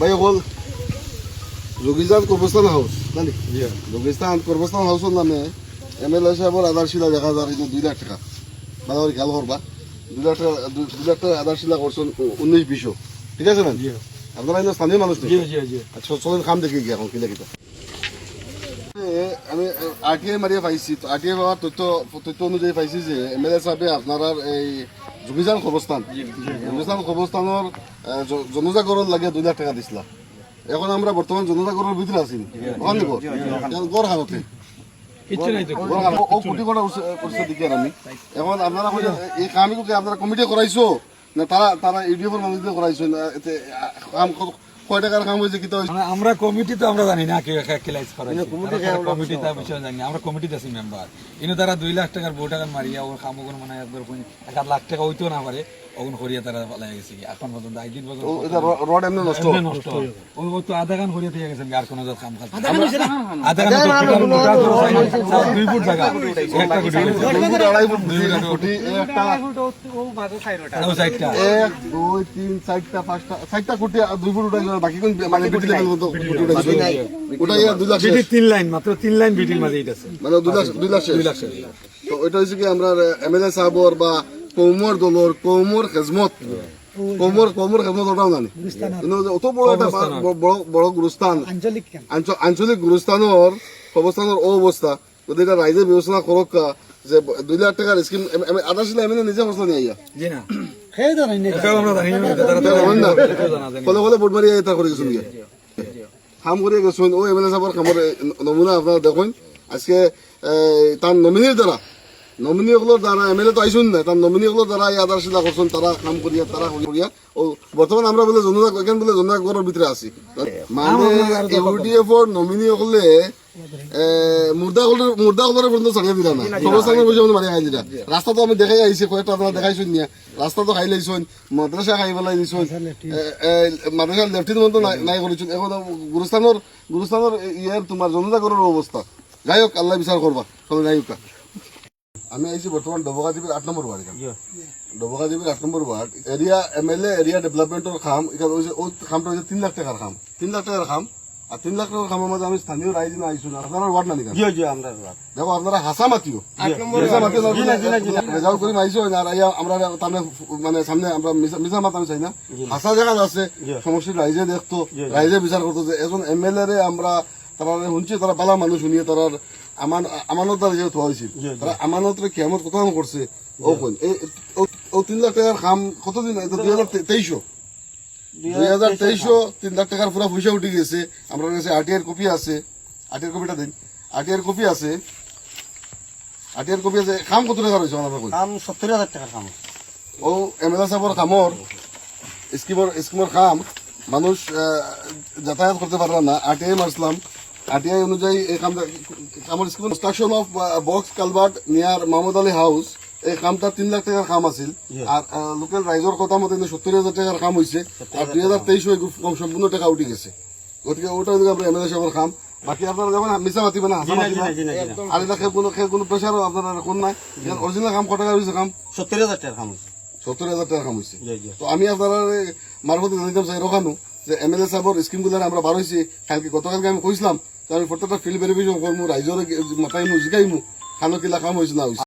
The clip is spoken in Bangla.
ভাই বল যোগীজান কর্মস্থান হাউস জানি কর্মস্থান হাউসের নামে এমএলএ সাহেবের আধারশিলা দেখা যায় 2 লাখ টাকা বাজারে খেয়াল করবা 2 লাখ টাকা আধারশিলা করছেন 19-20 ঠিক আছে না আপনারা স্থানীয় মানুষ আচ্ছা চলেন খাম দেখি গিয়ে এখন কিলা কিতা আমি আরটিআই মারিয়া পাইছি আরটিআই পাওয়ার তথ্য অনুযায়ী পাইছি যে এমএলএ সাহেবে আপনারা এই যোগীজান কবরস্থানের জনজাগরণ লাগে 2 লাখ টাকা দিছিলাম এখন আমরা বর্তমান জনজাগরণের ভিতরে আছি ওখানে গড় হালতে কোটি কোটা করছে দিকে আমি এখন আপনারা এই কামগুলো আপনারা কমিটি করাইছো না তারা ইউডিএফ এর মানুষদের করাইছো না এতে কাম কয় টাকার কাম হয়েছে কি তো আমরা কমিটি তো আমরা জানি না কে ক্লাইজ করাইছে কমিটি তা বিষয় জানি আমরা কমিটিতে আছি মেম্বার ইনো তারা 2 লাখ টাকার বউ টাকার মারিয়া ওর কামগুলো মানে একবার 1 লাখ টাকা হইতো না পারে ওগুন করিয়া তারা পালাই গেছে কি এখন পর্যন্ত একদিন পর্যন্ত এটা রড এমনি নষ্ট ওই তো আধা গান করিয়া থেকে গেছে আর কোনো কাম কাজ আধা গান তো 2 ফুট জায়গা একটা কোটি 2 ফুট 2.5 ফুট 2 কোটি একটা ও সাইডটা 1 2 3 4টা 5টা 6টা কোটি 2 ফুট উঠাই বাকি কোন মানে বিটি লাইন মতো উঠাইছে ওটাই 2 লাখ বিটি 3 লাইন মাত্র 3 লাইন বিটির মাঝে আছে মানে 2 লাখ তো এটা হচ্ছে কি আমরা এমএলএ সাহেবর বা কৌমর দলর কৌমর খেজমত কৌমর খেজমত ওটাও জানি অত বড় একটা বড় গুরুস্থান আঞ্চলিক গুরুস্থানের অবস্থানের অবস্থা যদি এটা রাইজে বিবেচনা করক যে 2 লাখ টাকার স্কিম আধা ছিল এমনি নিজে মশলা নিয়ে আইয়া ফলে ফলে বোট মারিয়া এটা করে গেছেন কাম করিয়া গেছেন ও এমএলএ সাহেবের কামের নমুনা আপনারা দেখুন আজকে তার নমিনির দ্বারা নমিনিগুলোর দ্বারা এমএলএ তো আইসুন না তার নমিনিগুলোর দ্বারা এই আধারশিলা করছেন তারা কাম করিয়া তারা করিয়া ও বর্তমান আমরা বলে এখান বলে জনগণের ভিতরে আছি মানে ইউডিএফ এর নমিনি হলে মুর্দা হলের পর্যন্ত ছাড়িয়ে দিলা না কবরস্থানের বসে মারি খাই দিলা রাস্তা তো আমি দেখাই আইছি কয়েকটা আপনারা দেখাইছেন নিয়ে রাস্তা তো খাই লাইছেন মাদ্রাসা খাই পেলাই দিছেন মাদ্রাসার লেফটিন মতো নাই করেছেন এখন গুরুস্থানের ইয়ের তোমার জনজাগরের অবস্থা যাই হোক আল্লাহ বিচার করবা চলে যাই হোক আমি আইছি বর্তমান ডবগাজীবির 8 নম্বর ওয়ার্ড ডবগাজীবির 8 নম্বর ওয়ার্ড এরিয়া এমএলএ এরিয়া ডেভেলপমেন্টের কাম এখানে ওই কামটা হচ্ছে 3 লাখ টাকার কাম 3 লাখ টাকার কাম আর 3 লাখ টাকার কামের মধ্যে আমি স্থানীয় রাইজ না আইসুন আপনারা ওয়ার্ড না নিকাম আমরা দেখো আপনারা হাসা মাতিও রেজাল্ট করে আইসো আর আমরা মানে সামনে আমরা মিশা মাতাম চাই না হাসা জায়গা আছে সমস্যা রাইজে দেখতো রাইজে বিচার করতো যে এখন এমএলএ রে আমরা তারা শুনছি তারা বালা মানুষ শুনিয়ে তারা আমানতদার যেহেতু হয়েছিল তারা আমানতরে কেমন কত কাম করছে ও কোন ও 3 লাখ টাকার কাম কতদিন 2023 3 লাখ টাকার পুরো পয়সা উঠে গেছে আমার কাছে আরটিআর কপি আছে আরটিআর কপিটা দিন আরটিআর কপি আছে কাম কত টাকা রয়েছে আমার কাম 70,000 টাকার কাম ও এমএলএ সাহেবের কামর স্কিমের কাম মানুষ যাতায়াত করতে পারল না আরটিআই মারছিলাম আরটিআই অনুযায়ী এই কামের scheme construction of box culvert near Mohammad Ali house এই কামটা 3 লাখ টাকার কাম আছিল আর লোকাল রাইজর কথা মতে 70,000 টাকার কাম হয়েছে আর 2023 সম্পূর্ণ টাকা উঠে গেছে গতিকে ওটা আমরা এমএলএ সাহেবের কাম বাকি আপনারা যখন মিশা মাতিবেন না আর এটা কোনো প্রেশার আপনারা কোন নাই অরিজিনাল কাম কত টাকা হয়েছে কাম 70,000 টাকার কাম 70,000 টাকার কাম হয়েছে তো আমি আপনারা মারফতে জানিতাম চাই রখানো যে এমএলএ সাহেবের স্কিমগুলো আমরা বার হয়েছি গতকালকে আমি কইছিলাম আমি প্রত্যেকটা ফিল্ড ভেরিফিকেশন করবো রাইজর মাথায় জিগাইমু খানো কিলা কাম হয়েছে না হয়েছে